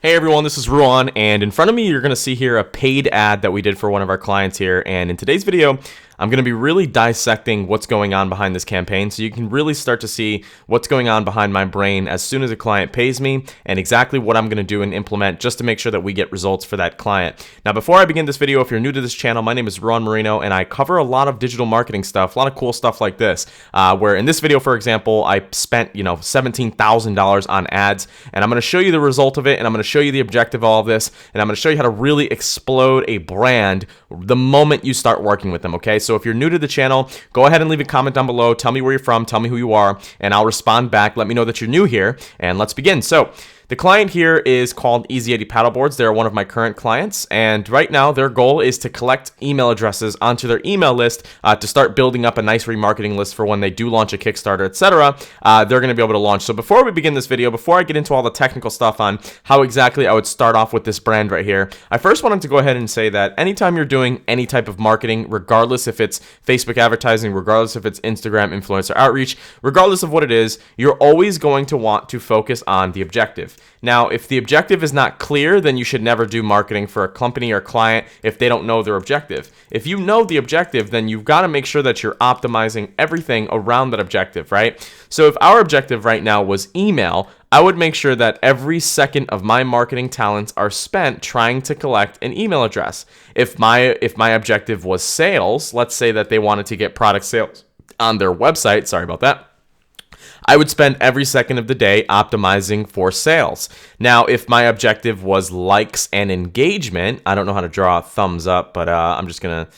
Hey everyone, this is Ruan, and in front of me you're going to see here a paid ad that we did for one of our clients here. And in today's video, I'm going to be really dissecting what's going on behind this campaign so you can really start to see what's going on behind my brain as soon as a client pays me and exactly what I'm going to do and implement just to make sure that we get results for that client. Now, before I begin this video, if you're new to this channel, my name is Ruan Marinho and I cover a lot of digital marketing stuff, a lot of cool stuff like this, where in this video, for example, I spent, $17,000 on ads, and I'm going to show you the result of it, and I'm going to show you the objective of all of this, and I'm going to show you how to really explode a brand the moment you start working with them, okay? So if you're new to the channel, go ahead and leave a comment down below. Tell me where you're from, tell me who you are, and I'll respond back. Let me know that you're new here, and let's begin. So the client here is called Easy Eddie Paddleboards. They're one of my current clients, and right now their goal is to collect email addresses onto their email list to start building up a nice remarketing list for when they do launch a Kickstarter, etc. They're going to be able to launch. So before we begin this video, before I get into all the technical stuff on how exactly I would start off with this brand right here, I first wanted to go ahead and say that anytime you're doing any type of marketing, regardless if it's Facebook advertising, regardless if it's Instagram influencer outreach, regardless of what it is, you're always going to want to focus on the objective. Now, if the objective is not clear, then you should never do marketing for a company or client if they don't know their objective. If you know the objective, then you've got to make sure that you're optimizing everything around that objective, right? So if our objective right now was email, I would make sure that every second of my marketing talents are spent trying to collect an email address. If my objective was sales, let's say that they wanted to get product sales on their website, sorry about that, I would spend every second of the day optimizing for sales. Now, if my objective was likes and engagement, I don't know how to draw a thumbs up, but I'm just gonna,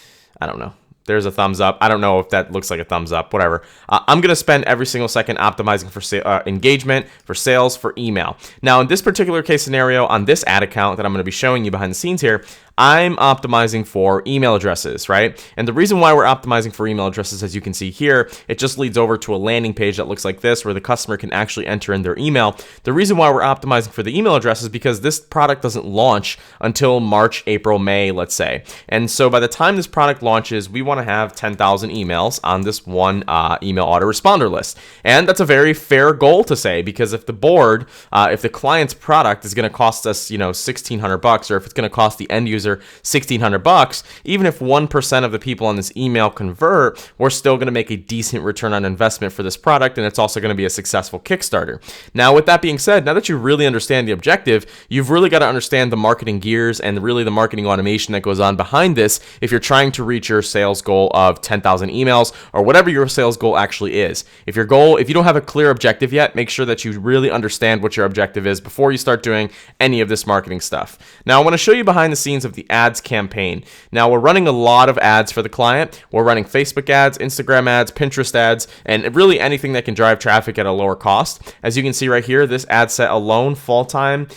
I don't know. There's a thumbs up. I don't know if that looks like a thumbs up, whatever. I'm going to spend every single second optimizing for engagement, for sales, for email. Now, in this particular case scenario, on this ad account that I'm going to be showing you behind the scenes here, I'm optimizing for email addresses, right? And the reason why we're optimizing for email addresses, as you can see here, it just leads over to a landing page that looks like this, where the customer can actually enter in their email. The reason why we're optimizing for the email address is because this product doesn't launch until March, April, May, let's say. And so by the time this product launches, we want to have 10,000 emails on this one email autoresponder list. And that's a very fair goal to say, because if the board, if the client's product is going to cost us, $1,600, or if it's going to cost the end user $1,600, even if 1% of the people on this email convert, we're still going to make a decent return on investment for this product, and it's also going to be a successful Kickstarter. Now, with that being said, now that you really understand the objective, you've really got to understand the marketing gears and really the marketing automation that goes on behind this if you're trying to reach your sales goal of 10,000 emails or whatever your sales goal actually is. If you don't have a clear objective yet, make sure that you really understand what your objective is before you start doing any of this marketing stuff. Now, I want to show you behind the scenes of the ads campaign. Now, we're running a lot of ads for the client. We're running Facebook ads, Instagram ads, Pinterest ads, and really anything that can drive traffic at a lower cost. As you can see right here, this ad set alone, full time,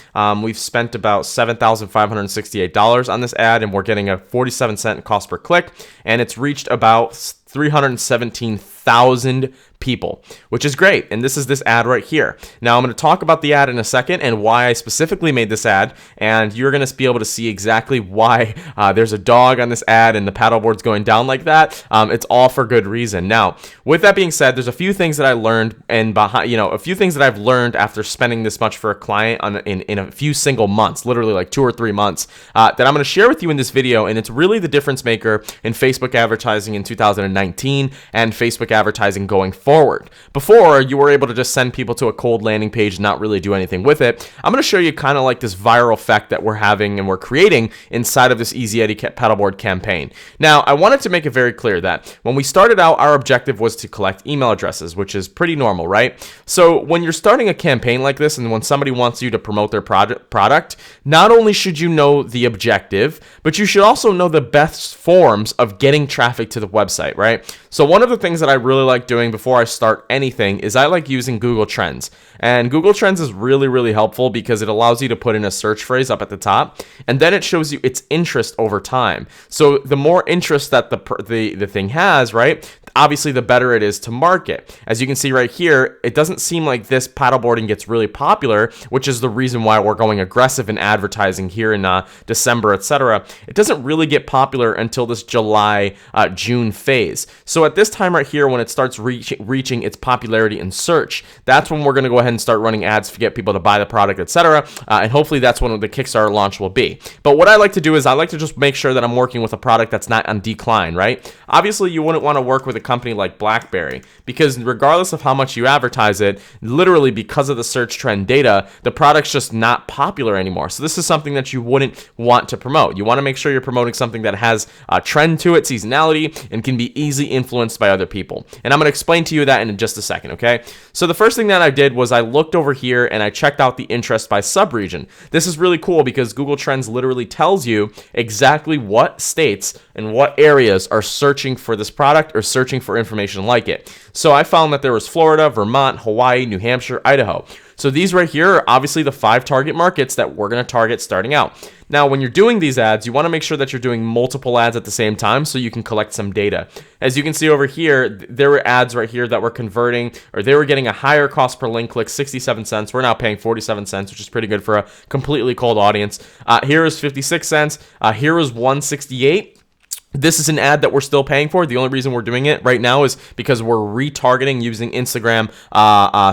we've spent about $7,568 on this ad, and we're getting a 47-cent cost per click, and it's reached about 317,000 people, which is great. And this is this ad right here. Now, I'm going to talk about the ad in a second and why I specifically made this ad, and you're going to be able to see exactly why there's a dog on this ad and the paddleboard's going down like that. It's all for good reason. Now, with that being said, there's a few things that I learned a few things that I've learned after spending this much for a client in a few single months, literally like 2 or 3 months, that I'm going to share with you in this video. And it's really the difference maker in Facebook advertising in 2019 and Facebook advertising going forward. Before, you were able to just send people to a cold landing page and not really do anything with it. I'm going to show you kind of like this viral effect that we're having and we're creating inside of this Easy Eddie Paddleboard campaign. Now, I wanted to make it very clear that when we started out, our objective was to collect email addresses, which is pretty normal, right? So when you're starting a campaign like this and when somebody wants you to promote their product, not only should you know the objective, but you should also know the best forms of getting traffic to the website, right? So one of the things that I really like doing before I start anything is I like using Google Trends. And Google Trends is really, really helpful because it allows you to put in a search phrase up at the top, and then it shows you its interest over time. So the more interest that the thing has, right, obviously the better it is to market. As you can see right here, it doesn't seem like this paddleboarding gets really popular, which is the reason why we're going aggressive in advertising here in December, etc. It doesn't really get popular until this July, June phase. So at this time right here, when it starts reaching its popularity in search, that's when we're going to go ahead and start running ads to get people to buy the product, etc. And hopefully that's when the Kickstarter launch will be. But what I like to do is I like to just make sure that I'm working with a product that's not on decline, right? Obviously, you wouldn't want to work with a company like BlackBerry because regardless of how much you advertise it, literally because of the search trend data, the product's just not popular anymore. So this is something that you wouldn't want to promote. You want to make sure you're promoting something that has a trend to it, seasonality, and can be easily influenced by other people. And I'm going to explain to you that in just a second, okay? So the first thing that I did was I looked over here and I checked out the interest by subregion. This is really cool because Google Trends literally tells you exactly what states and what areas are searching for this product or searching for information like it. So I found that there was Florida, Vermont, Hawaii, New Hampshire, Idaho. So these right here are obviously the 5 target markets that we're going to target starting out. Now, when you're doing these ads, you want to make sure that you're doing multiple ads at the same time so you can collect some data. As you can see over here, there were ads right here that were converting, or they were getting a higher cost per link click, 67 cents. We're now paying 47 cents, which is pretty good for a completely cold audience. Here is 56 cents. Here is 168. This is an ad that we're still paying for. The only reason we're doing it right now is because we're retargeting using Instagram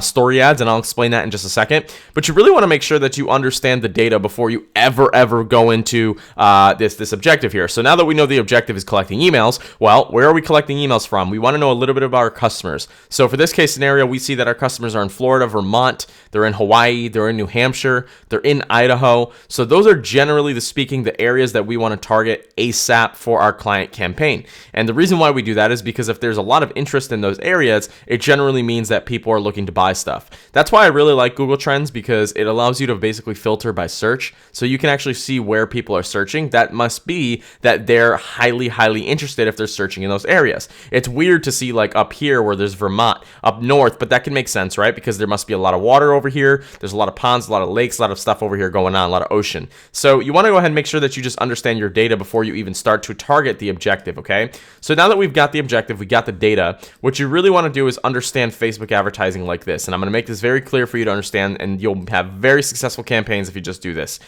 story ads, and I'll explain that in just a second. But you really want to make sure that you understand the data before you ever go into this objective here. So now that we know the objective is collecting emails, well, where are we collecting emails from? We want to know a little bit about our customers. So for this case scenario, we see that our customers are in Florida, Vermont, they're in Hawaii, they're in New Hampshire, they're in Idaho. So those are generally the areas that we want to target ASAP for our client campaign. And the reason why we do that is because if there's a lot of interest in those areas, it generally means that people are looking to buy stuff. That's why I really like Google Trends, because it allows you to basically filter by search. So you can actually see where people are searching. That must be that they're highly interested if they're searching in those areas. It's weird to see like up here where there's Vermont up north, but that can make sense, right? Because there must be a lot of water over here. There's a lot of ponds, a lot of lakes, a lot of stuff over here going on, a lot of ocean. So you want to go ahead and make sure that you just understand your data before you even start to target the objective, okay? So now that we've got the objective, we got the data, what you really want to do is understand Facebook advertising like this. And I'm going to make this very clear for you to understand, and you'll have very successful campaigns if you just do this.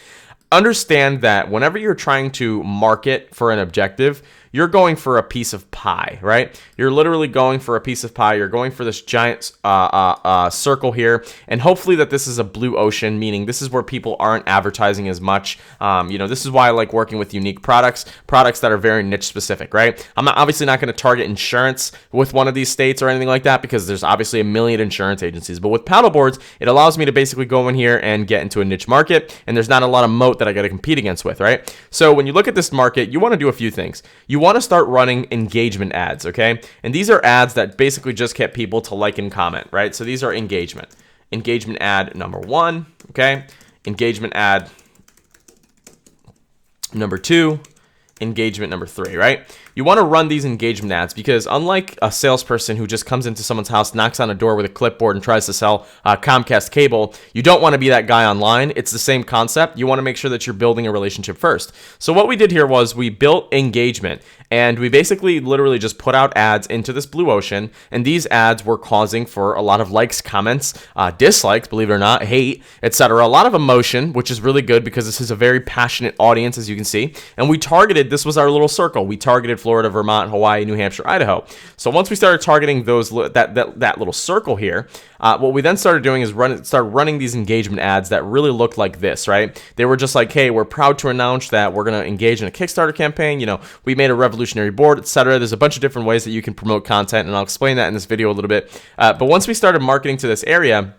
Understand that whenever you're trying to market for an objective, you're going for a piece of pie, right? You're literally going for a piece of pie. You're going for this giant circle here, and hopefully that this is a blue ocean, meaning this is where people aren't advertising as much. This is why I like working with unique products that are very niche specific, right? I'm obviously not going to target insurance with one of these states or anything like that, because there's obviously a million insurance agencies. But with paddleboards, it allows me to basically go in here and get into a niche market, and there's not a lot of moat that I got to compete against with, right? So when you look at this market, you want to do a few things. You want to start running engagement ads, okay? And these are ads that basically just get people to like and comment, right? So these are engagement ad number 1, okay? Engagement ad number 2, engagement number 3, right? You want to run these engagement ads because unlike a salesperson who just comes into someone's house, knocks on a door with a clipboard and tries to sell Comcast cable, you don't want to be that guy online. It's the same concept. You want to make sure that you're building a relationship first. So what we did here was we built engagement, and we basically literally just put out ads into this blue ocean, and these ads were causing for a lot of likes, comments, dislikes, believe it or not, hate, etc. A lot of emotion, which is really good because this is a very passionate audience, as you can see. And we targeted, this was our little circle. We targeted Florida, Vermont, Hawaii, New Hampshire, Idaho. So once we started targeting those that little circle here, what we then started doing is start running these engagement ads that really looked like this, right? They were just like, hey, we're proud to announce that we're going to engage in a Kickstarter campaign. We made a revolutionary board, etc. There's a bunch of different ways that you can promote content, and I'll explain that in this video a little bit. But once we started marketing to this area,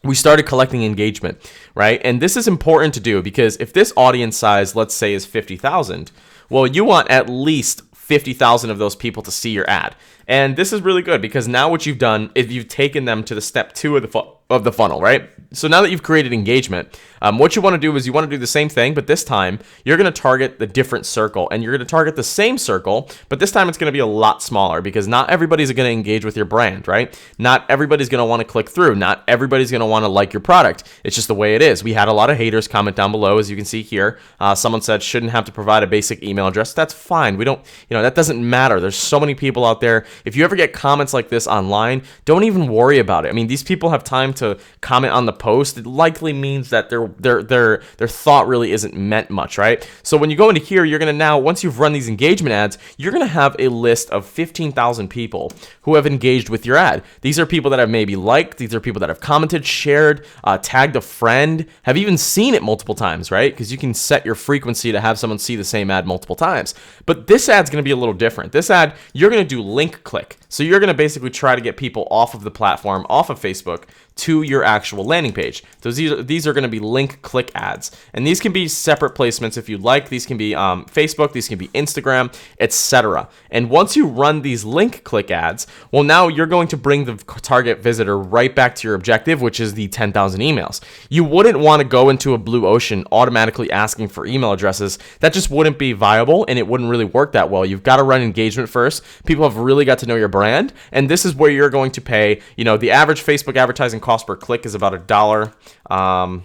we started collecting engagement, right? And this is important to do because if this audience size, let's say, is 50,000, well, you want at least 50,000 of those people to see your ad. And this is really good because now what you've done is you've taken them to the step 2 of the funnel, right? So now that you've created engagement, what you want to do is you want to do the same thing, but this time you're going to target the different circle, and you're going to target the same circle, but this time it's going to be a lot smaller because not everybody's going to engage with your brand, right? Not everybody's going to want to click through. Not everybody's going to want to like your product. It's just the way it is. We had a lot of haters comment down below, as you can see here. Someone said shouldn't have to provide a basic email address. That's fine. We don't, that doesn't matter. There's so many people out there if you ever get comments like this online, don't even worry about it. I mean, these people have time to comment on the post. It likely means that their thought really isn't meant much, right? So when you go into here, you're gonna now, once you've run these engagement ads, you're gonna have a list of 15,000 people who have engaged with your ad. These are people that have maybe liked, these are people that have commented, shared, tagged a friend, have even seen it multiple times, right? Because you can set your frequency to have someone see the same ad multiple times. But this ad's gonna be a little different. This ad, you're gonna do link click. So you're gonna basically try to get people off of the platform, off of Facebook, to your actual landing page. So these are going to be link click ads, and these can be separate placements if you'd like. These can be Facebook, these can be Instagram, etc. And once you run these link click ads, well, now you're going to bring the target visitor right back to your objective, which is the 10,000 emails. You wouldn't want to go into a blue ocean automatically asking for email addresses. That just wouldn't be viable, and it wouldn't really work that well. You've got to run engagement first. People have really got to know your brand, and this is where you're going to pay, the average Facebook advertising cost per click is about $1.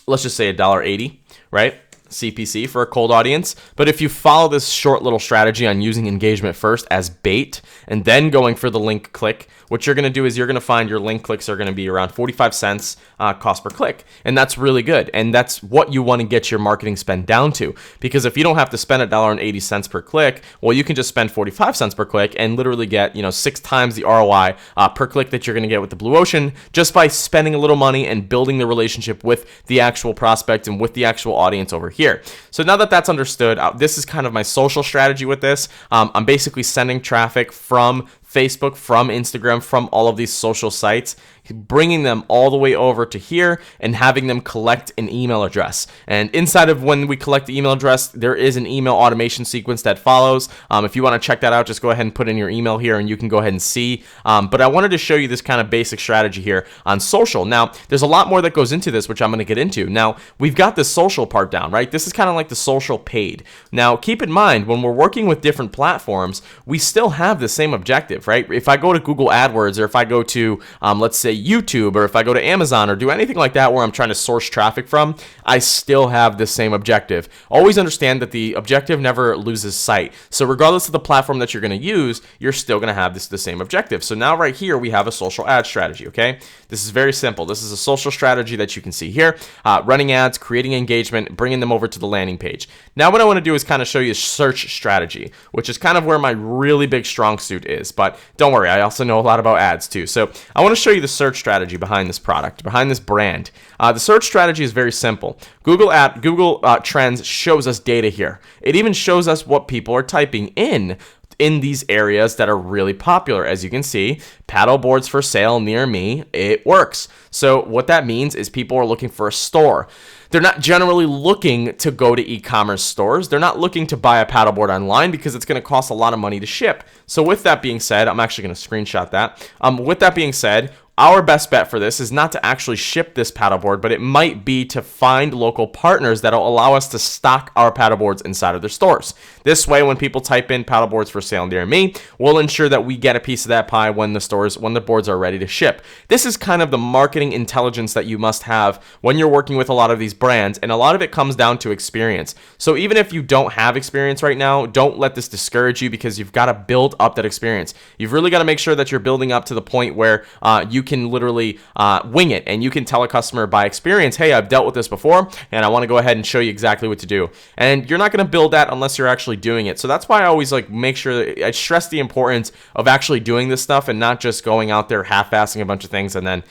Let's just say $1.80, right? CPC for a cold audience. But if you follow this short little strategy on using engagement first as bait and then going for the link click, what you're going to do is you're going to find your link clicks are going to be around 45 cents cost per click. And that's really good. And that's what you want to get your marketing spend down to. Because if you don't have to spend $1.80 per click, well, you can just spend 45 cents per click and literally get, 6 times the ROI per click that you're going to get with the blue ocean just by spending a little money and building the relationship with the actual prospect and with the actual audience over here. So now that that's understood, this is kind of my social strategy with this. I'm basically sending traffic from Facebook, from Instagram, from all of these social sites, bringing them all the way over to here and having them collect an email address. And inside of when we collect the email address, there is an email automation sequence that follows. If you want to check that out, just go ahead and put in your email here and you can go ahead and see. But I wanted to show you this kind of basic strategy here on social. Now, there's a lot more that goes into this, which I'm going to get into. Now, we've got the social part down, right? This is kind of like the social paid. Now, keep in mind, when we're working with different platforms, we still have the same objective, right? If I go to Google AdWords, or if I go to, let's say, YouTube, or if I go to Amazon or do anything like that where I'm trying to source traffic from, I still have the same objective. Always understand that the objective never loses sight. So regardless of the platform that you're going to use, you're still going to have the same objective. So now right here, we have a social ad strategy, okay? This is very simple. This is a social strategy that you can see here. Running ads, creating engagement, bringing them over to the landing page. Now what I want to do is kind of show you a search strategy, which is kind of where my really big strong suit is. But don't worry, I also know a lot about ads too. So I want to show you the search strategy behind this product, behind this brand. The search strategy is very simple. Google Trends shows us data here. It even shows us what people are typing in these areas that are really popular. As you can see, paddle boards for sale near me, it works. So what that means is people are looking for a store. They're not generally looking to go to e-commerce stores. They're not looking to buy a paddleboard online because it's going to cost a lot of money to ship. So with that being said, I'm actually going to screenshot that. With that being said, our best bet for this is not to actually ship this paddleboard, but it might be to find local partners that'll allow us to stock our paddleboards inside of their stores. This way, when people type in paddleboards for sale near me, we'll ensure that we get a piece of that pie when the boards are ready to ship. This is kind of the marketing intelligence that you must have when you're working with a lot of these brands, and a lot of it comes down to experience. So even if you don't have experience right now, don't let this discourage you, because you've got to build up that experience. You've really got to make sure that you're building up to the point where you can literally wing it, and you can tell a customer by experience, hey, I've dealt with this before and I want to go ahead and show you exactly what to do. And you're not going to build that unless you're actually doing it. So that's why I always make sure that I stress the importance of actually doing this stuff and not just going out there half-assing a bunch of things and then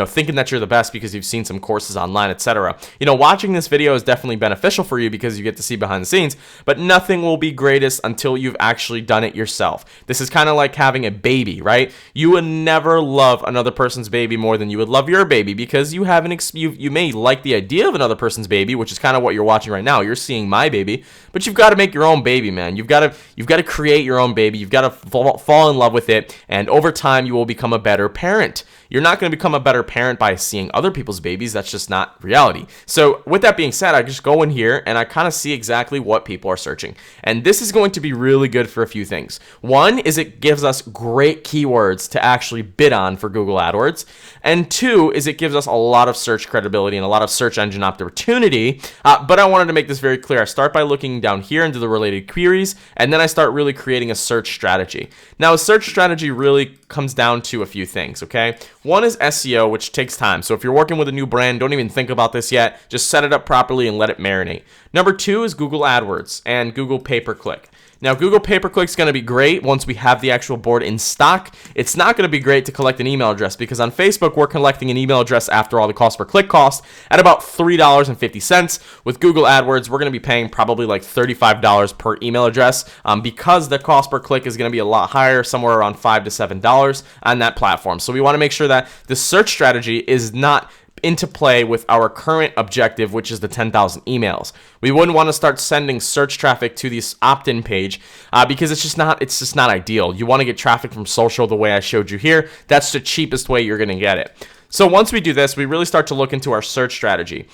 thinking that you're the best because you've seen some courses online, etc. Watching this video is definitely beneficial for you because you get to see behind the scenes, but nothing will be greatest until you've actually done it yourself. This is kind of like having a baby, right? You would never love another person's baby more than you would love your baby, because you have you may like the idea of another person's baby, which is kind of what you're watching right now. You're seeing my baby, but you've got to make your own baby, man. You've got to create your own baby. You've got to fall in love with it, and over time you will become a better parent. You're not going to become a better parent by seeing other people's babies. That's just not reality. So with that being said, I just go in here and I kind of see exactly what people are searching. And this is going to be really good for a few things. One is it gives us great keywords to actually bid on for Google AdWords. And two is it gives us a lot of search credibility and a lot of search engine opportunity. But I wanted to make this very clear. I start by looking down here into the related queries, and then I start really creating a search strategy. Now, a search strategy really comes down to a few things, okay? One is SEO, which takes time. So if you're working with a new brand, don't even think about this yet. Just set it up properly and let it marinate. Number two is Google AdWords and Google pay-per-click. Now, Google pay-per-click is going to be great once we have the actual board in stock. It's not going to be great to collect an email address because on Facebook, we're collecting an email address after all the cost per click cost at about $3.50. With Google AdWords, we're going to be paying probably like $35 per email address because the cost per click is going to be a lot higher, somewhere around $5 to $7 on that platform. So we want to make sure that the search strategy is not into play with our current objective, which is the 10,000 emails. We wouldn't want to start sending search traffic to this opt-in page because it's just not ideal. You want to get traffic from social the way I showed you here. That's the cheapest way you're going to get it. So once we do this, we really start to look into our search strategy.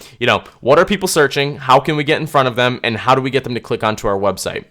What are people searching? How can we get in front of them? And how do we get them to click onto our website?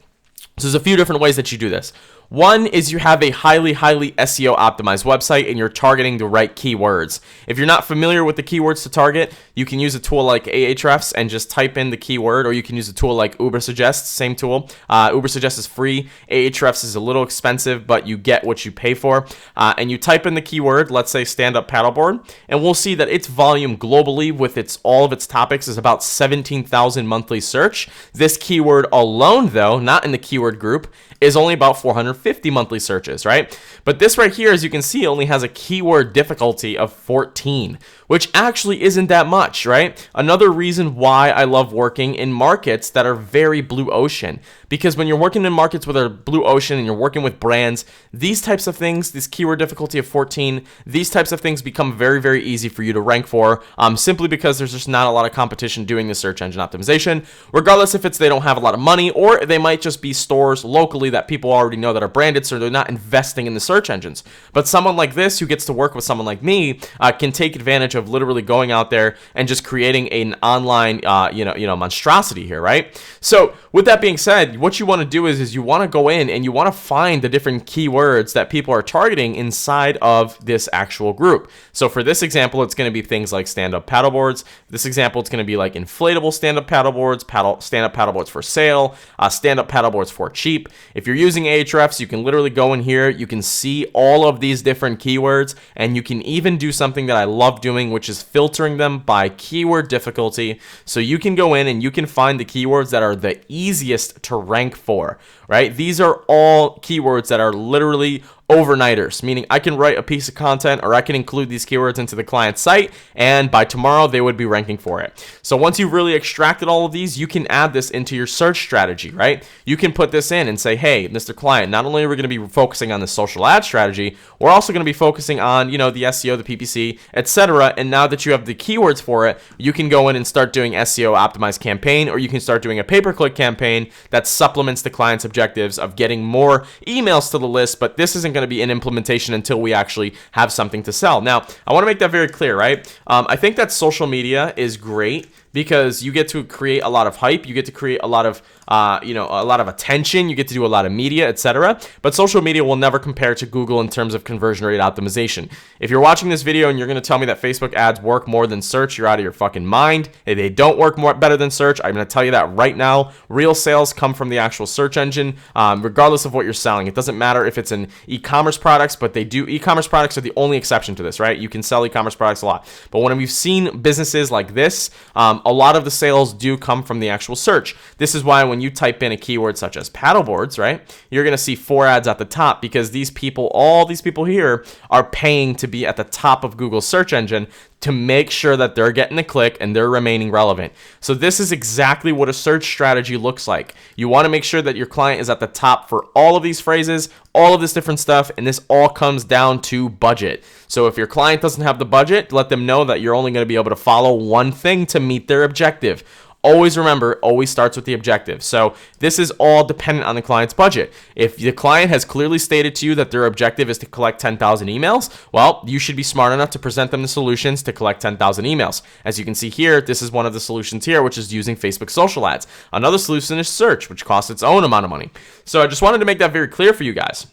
So there's a few different ways that you do this. One is you have a highly SEO optimized website and you're targeting the right keywords. If you're not familiar with the keywords to target, you can use a tool like Ahrefs and just type in the keyword, or you can use a tool like Ubersuggest, same tool. Ubersuggest is free. Ahrefs is a little expensive, but you get what you pay for. And you type in the keyword, let's say stand-up paddleboard, and we'll see that its volume globally with all of its topics is about 17,000 monthly search. This keyword alone, though, not in the keyword group, is only about 450 monthly searches, right? But this right here, as you can see, only has a keyword difficulty of 14, which actually isn't that much, right? Another reason why I love working in markets that are very blue ocean, because when you're working in markets with a blue ocean and you're working with brands, these types of things, this keyword difficulty of 14, these types of things become very easy for you to rank for, simply because there's just not a lot of competition doing the search engine optimization, regardless if they don't have a lot of money, or they might just be stores locally that people already know that are branded, so they're not investing in the search engines. But someone like this who gets to work with someone like me can take advantage of literally going out there and just creating an online monstrosity here, right? So with that being said, what you want to do is you want to go in and you want to find the different keywords that people are targeting inside of this actual group. So for this example, it's going to be things like stand-up paddleboards. This example, it's going to be like inflatable stand-up paddleboards, stand-up paddleboards for sale, stand-up paddleboards for cheap. If you're using Ahrefs, you can literally go in here, you can see all of these different keywords, and you can even do something that I love doing, which is filtering them by keyword difficulty. So you can go in and you can find the keywords that are the easiest to rank for, right? These are all keywords that are literally overnighters, meaning I can write a piece of content or I can include these keywords into the client's site, and by tomorrow they would be ranking for it. So once you've really extracted all of these, you can add this into your search strategy, right? You can put this in and say, hey, Mr. Client, not only are we going to be focusing on the social ad strategy, we're also going to be focusing on, the SEO, the PPC, etc. And now that you have the keywords for it, you can go in and start doing SEO optimized campaign, or you can start doing a pay-per-click campaign that supplements the client's objectives of getting more emails to the list, but this isn't going to be in implementation until we actually have something to sell. Now, I want to make that very clear, right? I think that social media is great because you get to create a lot of hype, you get to create a lot of attention, you get to do a lot of media, etc. But social media will never compare to Google in terms of conversion rate optimization. If you're watching this video and you're going to tell me that Facebook ads work more than search, you're out of your fucking mind. If they don't work better than search, I'm going to tell you that right now. Real sales come from the actual search engine, regardless of what you're selling. It doesn't matter if it's an e-commerce products, but e-commerce products are the only exception to this, right? You can sell e-commerce products a lot. But when we've seen businesses like this, a lot of the sales do come from the actual search. This is why when you type in a keyword such as paddleboards, right, you're going to see 4 ads at the top, because all these people here are paying to be at the top of Google's search engine to make sure that they're getting a click and they're remaining relevant. So this is exactly what a search strategy looks like. You want to make sure that your client is at the top for all of these phrases, all of this different stuff, and this all comes down to budget. So if your client doesn't have the budget, let them know that you're only going to be able to follow one thing to meet their objective. Always remember, always starts with the objective. So this is all dependent on the client's budget. If the client has clearly stated to you that their objective is to collect 10,000 emails, well, you should be smart enough to present them the solutions to collect 10,000 emails. As you can see here, this is one of the solutions here, which is using Facebook social ads. Another solution is search, which costs its own amount of money. So I just wanted to make that very clear for you guys.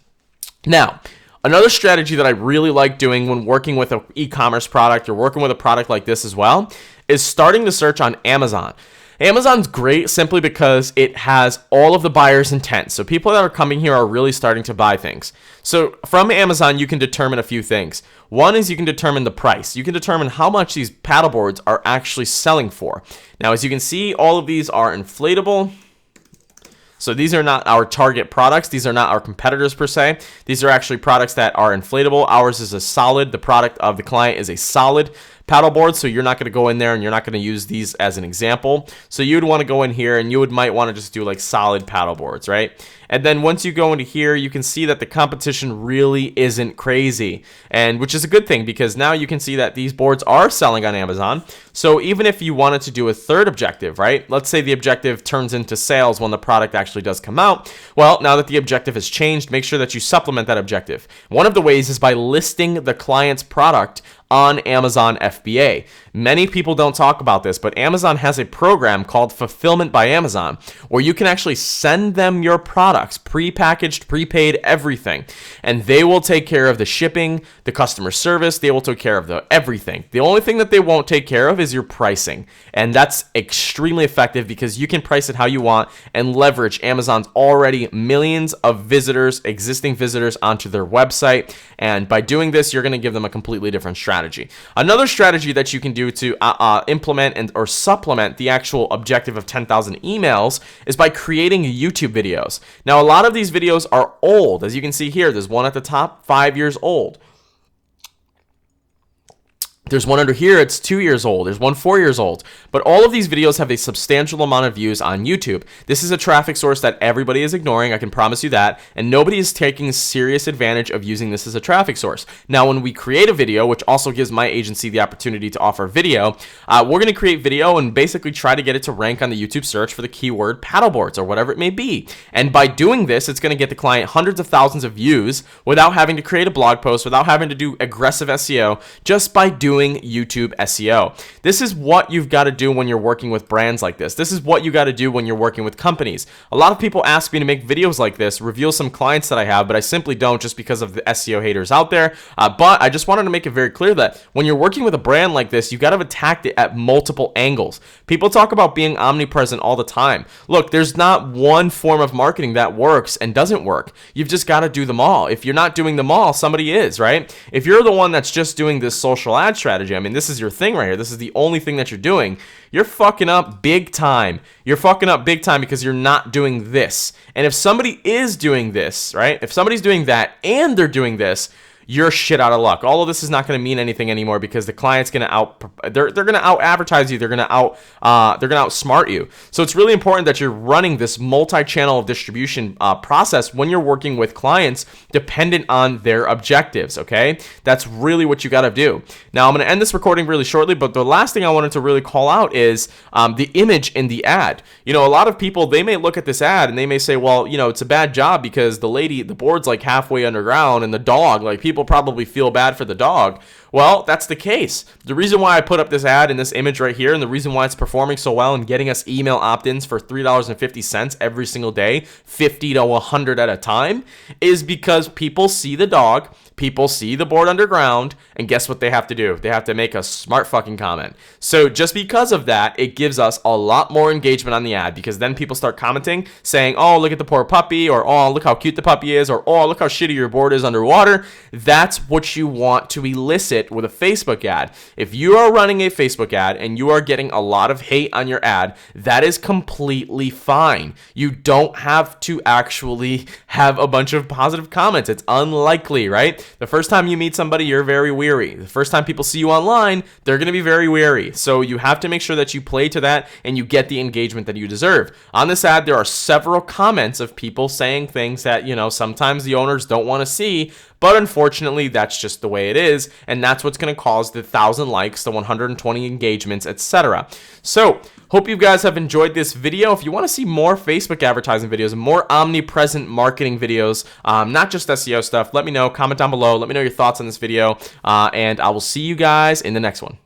Now, another strategy that I really like doing when working with an e-commerce product or working with a product like this as well is starting to search on Amazon. Amazon's great simply because it has all of the buyer's intent. So people that are coming here are really starting to buy things. So from Amazon, you can determine a few things. One is you can determine the price. You can determine how much these paddleboards are actually selling for. Now, as you can see, all of these are inflatable. So these are not our target products. These are not our competitors per se. These are actually products that are inflatable. Ours is a solid. The product of the client is a solid paddleboard, so you're not going to go in there and you're not going to use these as an example. So you would want to go in here and you might want to just do like solid paddleboards, right? And then once you go into here, you can see that the competition really isn't crazy, and which is a good thing because now you can see that these boards are selling on Amazon. So even if you wanted to do a third objective, right? Let's say the objective turns into sales when the product actually does come out. Well, now that the objective has changed, make sure that you supplement that objective. One of the ways is by listing the client's product on Amazon FBA. Many people don't talk about this, but Amazon has a program called Fulfillment by Amazon where you can actually send them your products, pre-packaged, prepaid, everything, and they will take care of the shipping, the customer service, they will take care of everything. The only thing that they won't take care of is your pricing, and that's extremely effective because you can price it how you want and leverage Amazon's already millions of visitors, existing visitors onto their website, and by doing this, you're going to give them a completely different strategy. Another strategy that you can do to implement or supplement the actual objective of 10,000 emails is by creating YouTube videos. Now, a lot of these videos are old. As you can see here, there's one at the top, 5 years old. There's one under here, it's 2 years old. There's one 4 years old. But all of these videos have a substantial amount of views on YouTube. This is a traffic source that everybody is ignoring, I can promise you that, and nobody is taking serious advantage of using this as a traffic source. Now, when we create a video, which also gives my agency the opportunity to offer video, we're going to create video and basically try to get it to rank on the YouTube search for the keyword paddleboards or whatever it may be. And by doing this, it's going to get the client hundreds of thousands of views without having to create a blog post, without having to do aggressive SEO, just by doing YouTube SEO. This is what you've got to do when you're working with brands like this. This is what you got to do when you're working with companies. A lot of people ask me to make videos like this, reveal some clients that I have, but I simply don't just because of the SEO haters out there. But I just wanted to make it very clear that when you're working with a brand like this, you got to attack it at multiple angles. People talk about being omnipresent all the time. Look, there's not one form of marketing that works and doesn't work. You've just got to do them all. If you're not doing them all, somebody is, right? If you're the one that's just doing this social ad strategy, I mean, this is your thing right here. This is the only thing that you're doing. You're fucking up big time. You're fucking up big time because you're not doing this. And if somebody is doing this, right? If somebody's doing that and they're doing this, you're shit out of luck. All of this is not going to mean anything anymore because the client's going to they're going to out advertise you. They're going to outsmart you. So it's really important that you're running this multi-channel distribution process when you're working with clients dependent on their objectives. Okay, that's really what you got to do. Now I'm going to end this recording really shortly, but the last thing I wanted to really call out is the image in the ad. You know, a lot of people, they may look at this ad and they may say, well, you know, it's a bad job because the board's like halfway underground and the dog, like people probably feel bad for the dog. Well, that's the case. The reason why I put up this ad in this image right here and the reason why it's performing so well and getting us email opt-ins for $3.50 every single day, 50 to 100 at a time, is because people see the dog, people see the board underground, and guess what they have to do? They have to make a smart fucking comment. So just because of that, it gives us a lot more engagement on the ad because then people start commenting saying, oh, look at the poor puppy, or oh, look how cute the puppy is, or oh, look how shitty your board is underwater. That's what you want to elicit with a Facebook ad. If you are running a Facebook ad and you are getting a lot of hate on your ad, that is completely fine. You don't have to actually have a bunch of positive comments. It's unlikely, right? The first time you meet somebody, you're very weary. The first time people see you online, they're going to be very weary. So you have to make sure that you play to that and you get the engagement that you deserve. On this ad, there are several comments of people saying things that, you know, sometimes the owners don't want to see, But unfortunately, that's just the way it is, and that's what's going to cause the 1,000 likes, the 120 engagements, etc. So hope you guys have enjoyed this video. If you want to see more Facebook advertising videos and more omnipresent marketing videos, not just SEO stuff, let me know. Comment down below. Let me know your thoughts on this video, and I will see you guys in the next one.